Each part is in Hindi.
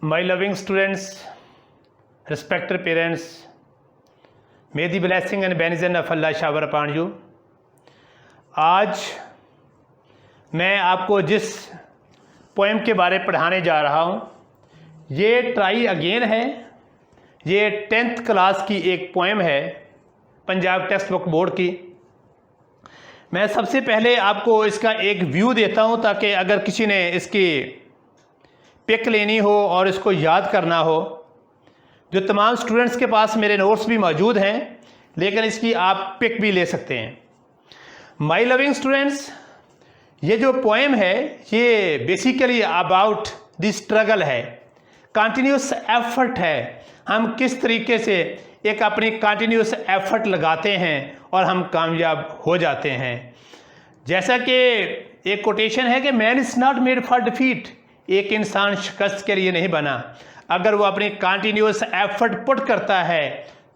My loving students, respected parents, may the blessing and benediction of Allah shower upon you. आज मैं आपको जिस पोएम के बारे में पढ़ाने जा रहा हूँ ये ट्राई अगेन है। ये 10th क्लास की एक पोएम है पंजाब टेक्स्ट बुक बोर्ड की। मैं सबसे पहले आपको इसका एक व्यू देता हूँ ताकि अगर किसी ने इसकी पिक लेनी हो और इसको याद करना हो, जो तमाम स्टूडेंट्स के पास मेरे नोट्स भी मौजूद हैं लेकिन इसकी आप पिक भी ले सकते हैं। माय लविंग स्टूडेंट्स, ये जो पोएम है ये बेसिकली अबाउट द स्ट्रगल है, कंटिन्यूस एफर्ट है। हम किस तरीके से एक अपनी कंटिन्यूस एफर्ट लगाते हैं और हम कामयाब हो जाते हैं। जैसा कि एक कोटेशन है कि man is not made for defeat, एक इंसान शिकस्त के लिए नहीं बना। अगर वो अपनी कंटिन्यूस एफर्ट पुट करता है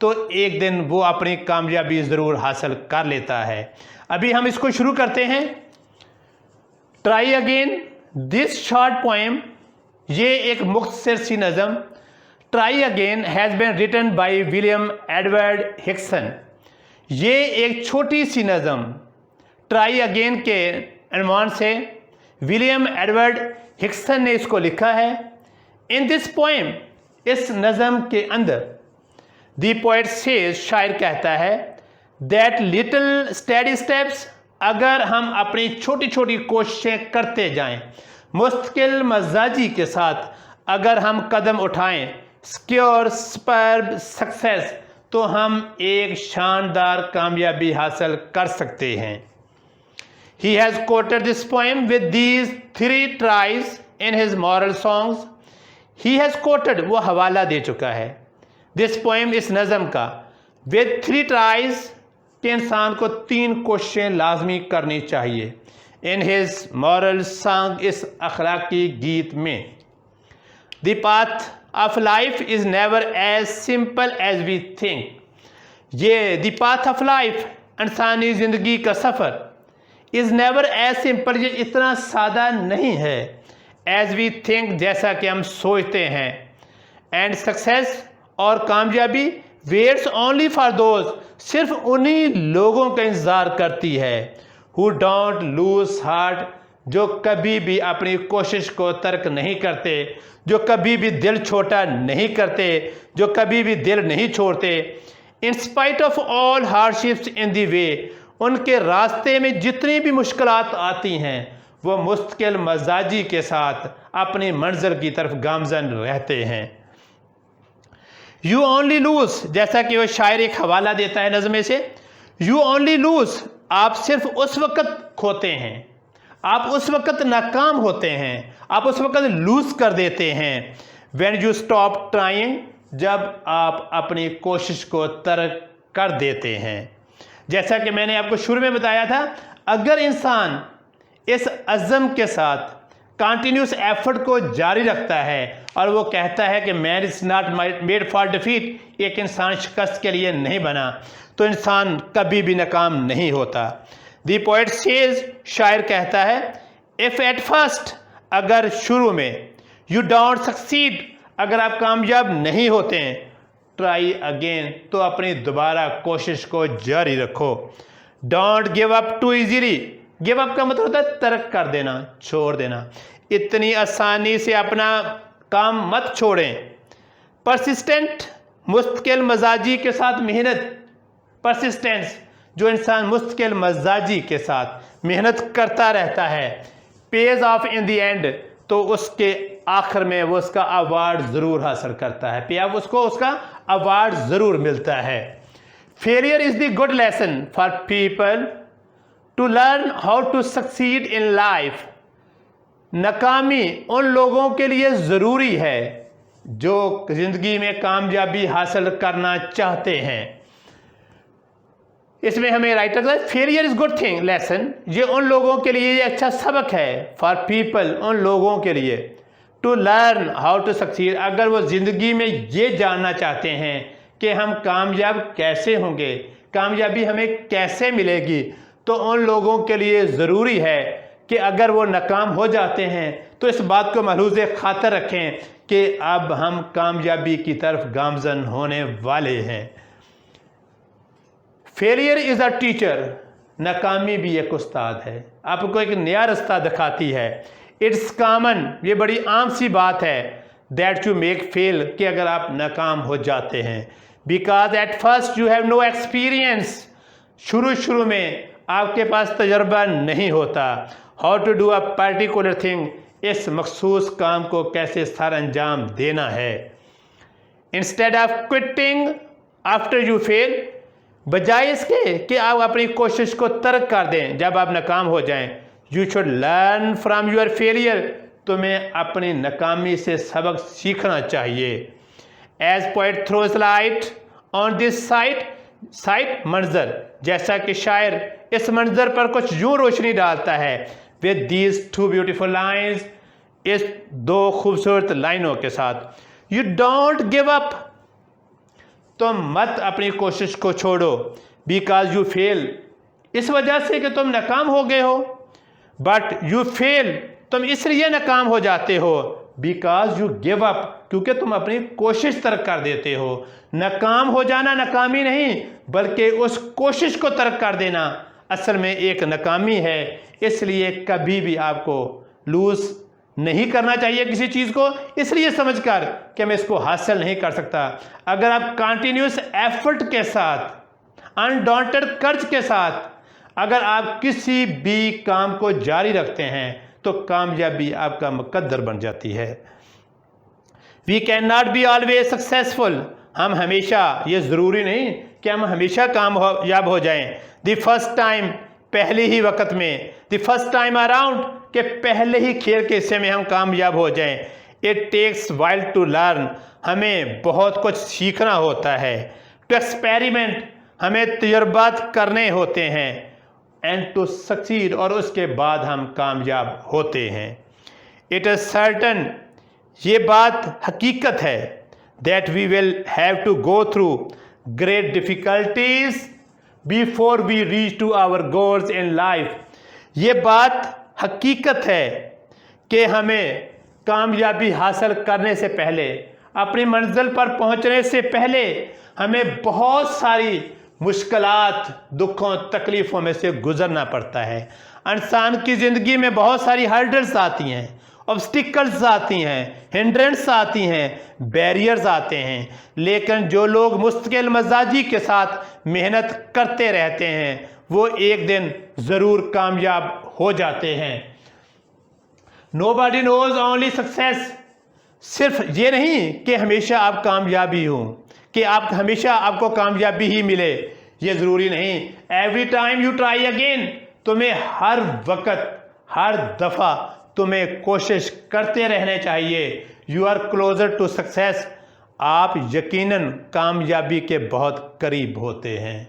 तो एक दिन वो अपनी कामयाबी ज़रूर हासिल कर लेता है। अभी हम इसको शुरू करते हैं। Try again this short poem, ये एक मुख्तसर सी नज़म try again has been written by William Edward Hickson. ये एक छोटी सी नज़म ट्राई अगेन के अनुमान से विलियम एडवर्ड हिक्सन ने इसको लिखा है। इन दिस पोएम, इस नज़म के अंदर द पोएट सेज, शायर कहता है दैट लिटिल स्टेडी स्टेप्स, अगर हम अपनी छोटी छोटी कोशिशें करते जाएं, मुश्किल मजाजी के साथ अगर हम कदम उठाएं, सिक्योर सुपर्ब सक्सेस, तो हम एक शानदार कामयाबी हासिल कर सकते हैं। He has quoted this poem with these 3 tries in his moral songs. He has quoted, वो हवाला दे चुका है this poem, इस नज़म का, with 3 tries, कि इंसान को 3 कोशिशें लाजमी करनी चाहिए। In his moral song, इस अखलाकी गीत में, the path of life is never as simple as we think. ये the path of life, इंसानी ज़िंदगी का सफ़र, इज़ नेवर एज सिंपल, ये इतना सादा नहीं है, एज वी थिंक, जैसा कि हम सोचते हैं। एंड सक्सेस, और कामयाबी, वेट्स ओनली फॉर दोज, सिर्फ उन्हीं लोगों का इंतज़ार करती है, हु डोंट लूज हार्ट, जो कभी भी अपनी कोशिश को तर्क नहीं करते, जो कभी भी दिल छोटा नहीं करते, जो कभी भी दिल नहीं छोड़ते। In spite of all hardships in the way, उनके रास्ते में जितनी भी मुश्किलात आती हैं वो मुश्किल मजाजी के साथ अपनी मंजिल की तरफ गामजन रहते हैं। यू ओनली लूज, जैसा कि वो शायर एक हवाला देता है नज़मे से, यू ओनली लूज, आप सिर्फ उस वक़्त खोते हैं, आप उस वक़्त नाकाम होते हैं, आप उस वक़्त लूज कर देते हैं। व्हेन यू स्टॉप ट्राइंग, जब आप अपनी कोशिश को तर्क कर देते हैं। जैसा कि मैंने आपको शुरू में बताया था, अगर इंसान इस अज़म के साथ कंटिन्यूस एफर्ट को जारी रखता है और वो कहता है कि man is not made for defeat, एक इंसान शिकस्त के लिए नहीं बना, तो इंसान कभी भी नाकाम नहीं होता। द पोएट सेज, शायर कहता है, इफ़ एट फर्स्ट, अगर शुरू में, यू डोंट सक्सीड, अगर आप कामयाब नहीं होते हैं, ट्राई अगेन, तो अपनी दोबारा कोशिश को जारी रखो। Don't give up too easily, give up का मतलब होता है तर्क कर देना, छोड़ देना। इतनी आसानी से अपना काम मत छोड़ें। परसिस्टेंट, मुश्किल मजाजी के साथ मेहनत, परसिस्टेंस, जो इंसान मुश्किल मजाजी के साथ मेहनत करता रहता है, page of in the end, तो उसके आखिर में वो उसका अवार्ड ज़रूर हासिल करता है, पे उसको उसका अवार्ड ज़रूर मिलता है। Failure is the good lesson for people to learn how to succeed in life, नाकामी उन लोगों के लिए ज़रूरी है जो ज़िंदगी में कामयाबी हासिल करना चाहते हैं। इसमें हमें राइटर का failure is good thing lesson, ये उन लोगों के लिए ये अच्छा सबक है, फॉर पीपल, उन लोगों के लिए, to learn how to succeed, अगर वो ज़िंदगी में ये जानना चाहते हैं कि हम कामयाब कैसे होंगे, कामयाबी हमें कैसे मिलेगी, तो उन लोगों के लिए ज़रूरी है कि अगर वो नाकाम हो जाते हैं तो इस बात को महरूज़ खातर रखें कि अब हम कामयाबी की तरफ गामज़न होने वाले हैं। फेलियर इज़ अ टीचर, नाकामी भी एक उस्ताद है, आपको एक नया रास्ता दिखाती है। इट्स कॉमन, ये बड़ी आम सी बात है, दैट यू मेक फेल, कि अगर आप नाकाम हो जाते हैं, because at first you have no experience, शुरू में आपके पास तजर्बा नहीं होता। How to do a particular thing, इस मखसूस काम को कैसे सर अंजाम देना है। Instead of quitting after you fail, बजाय इसके कि आप अपनी कोशिश को तर्क कर दें जब आप नाकाम हो जाएं, you should learn from your failure, तुम्हें अपनी नाकामी से सबक सीखना चाहिए। As poet throws light on this sight मंजर, जैसा कि शायर इस मंजर पर कुछ यूं रोशनी डालता है, with these two beautiful lines, इस दो खूबसूरत लाइनों के साथ। यू डोंट गिव अप, तुम मत अपनी कोशिश को छोड़ो, बिकॉज यू फेल, इस वजह से कि तुम नाकाम हो गए हो, बट यू फेल, तुम इसलिए नाकाम हो जाते हो, बिकॉज यू गिव अप, क्योंकि तुम अपनी कोशिश तर्क कर देते हो। नाकाम हो जाना नाकामी नहीं, बल्कि उस कोशिश को तर्क कर देना असल में एक नाकामी है। इसलिए कभी भी आपको लूज नहीं करना चाहिए किसी चीज़ को, इसलिए समझकर कि मैं इसको हासिल नहीं कर सकता। अगर आप कंटिन्यूस एफर्ट के साथ, अनडॉन्टेड कर्ज के साथ अगर आप किसी भी काम को जारी रखते हैं तो कामयाबी आपका मुकद्दर बन जाती है। We can not be always successful, हम हमेशा, ये ज़रूरी नहीं कि हम हमेशा कामयाब हो जाएं। द फर्स्ट टाइम, पहले ही वक्त में, द फर्स्ट टाइम अराउंड, के पहले ही खेल के हिस्से में हम कामयाब हो जाएं। It takes while to learn, हमें बहुत कुछ सीखना होता है। टू एक्सपेरिमेंट, हमें तजुर्बात करने होते हैं। एंड टू सक्सीड, और उसके बाद हम कामयाब होते हैं। इट इज़ सर्टन, ये बात हकीकत है, that we will have to go through great difficulties before we reach to our goals in life, ये बात हकीकत है कि हमें कामयाबी हासिल करने से पहले, अपनी मंजिल पर पहुंचने से पहले हमें बहुत सारी मुश्किलात, दुखों, तकलीफ़ों में से गुजरना पड़ता है। इंसान की ज़िंदगी में बहुत सारी हर्डल्स आती हैं, ऑब्स्टिकल्स आती हैं, हिंड्रेंस आती हैं, बैरियर्स आते हैं, लेकिन जो लोग मुस्तकिल मजाजी के साथ मेहनत करते रहते हैं वो एक दिन ज़रूर कामयाब हो जाते हैं। नोबडी नोज ओनली सक्सेस, सिर्फ ये नहीं कि हमेशा आप कामयाबी हो, कि आप हमेशा आपको कामयाबी ही मिले, ये ज़रूरी नहीं। Every time you try again, तुम्हें हर वक्त, हर दफ़ा तुम्हें कोशिश करते रहने चाहिए। You are closer to success, आप यकीनन कामयाबी के बहुत करीब होते हैं।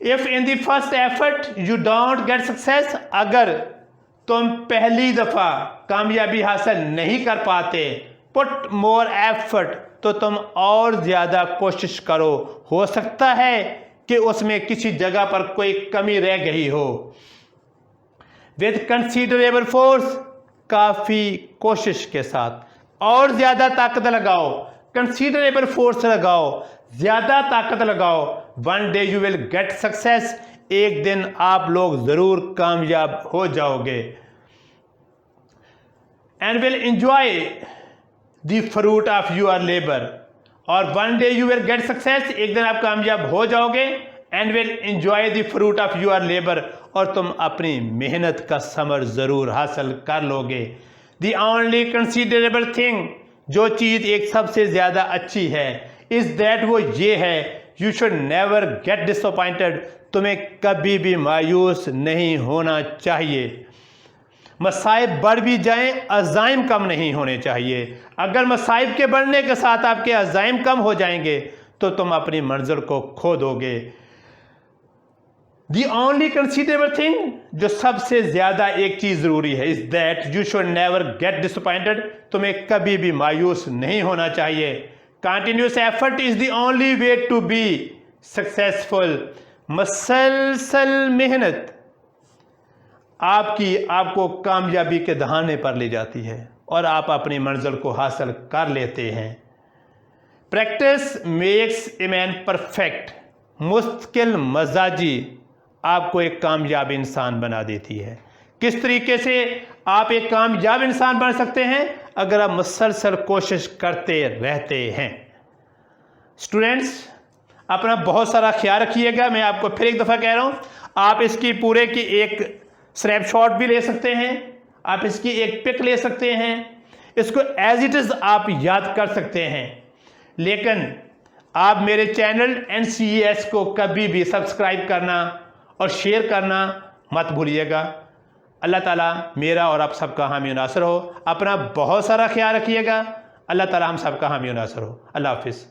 If in the first effort you don't get success, अगर तुम पहली दफ़ा कामयाबी हासिल नहीं कर पाते, पुट मोर एफर्ट, तो तुम और ज़्यादा कोशिश करो, हो सकता है कि उसमें किसी जगह पर कोई कमी रह गई हो। विद कंसीडरेबल फोर्स, काफ़ी कोशिश के साथ और ज़्यादा ताकत लगाओ, कंसीडरेबल फोर्स लगाओ, ज़्यादा ताकत लगाओ। One day you will get success, एक दिन आप लोग ज़रूर कामयाब हो जाओगे। And will enjoy the fruit of your labour, और one day you will get success, एक दिन आप कामयाब हो जाओगे। And will enjoy the fruit of your labour, और तुम अपनी मेहनत का समर ज़रूर हासिल कर लोगे। द ओनली कंसीडरेबल थिंग, जो चीज़ एक सबसे ज़्यादा अच्छी है, इज़ दैट, वो ये है, you should never get disappointed, तुम्हें कभी भी मायूस नहीं होना चाहिए। मसाइब बढ़ भी जाएं, अज़ाइम कम नहीं होने चाहिए। अगर मसाइब के बढ़ने के साथ आपके अज़ाइम कम हो जाएंगे तो तुम अपनी मंजिल को खो दोगे। दी ओनली कंसीडरेबल थिंग, जो सबसे ज़्यादा एक चीज़ ज़रूरी है, is that you should never get disappointed, तुम्हें कभी भी मायूस नहीं होना चाहिए। Continuous effort is the only way to be successful, मसलसल मेहनत आपको कामयाबी के दहाने पर ले जाती है और आप अपनी मंजिल को हासिल कर लेते हैं। Practice makes a man perfect. मुश्किल मजाजी आपको एक कामयाब इंसान बना देती है। किस तरीके से आप एक कामयाब इंसान बन सकते हैं? अगर आप मुसलसल कोशिश करते रहते हैं। स्टूडेंट्स, अपना बहुत सारा ख्याल रखिएगा। मैं आपको फिर एक दफ़ा कह रहा हूँ, आप इसकी पूरे की एक स्नैपशॉट भी ले सकते हैं, आप इसकी एक पिक ले सकते हैं, इसको एज इट इज़ आप याद कर सकते हैं। लेकिन आप मेरे चैनल NCES को कभी भी सब्सक्राइब करना और शेयर करना मत भूलिएगा। अल्लाह ताला मेरा और आप सबका हामी और नासिर हो। अपना बहुत सारा ख्याल रखिएगा। अल्लाह ताला हम सबका हामी और नासिर हो। अल्लाह हाफिज़।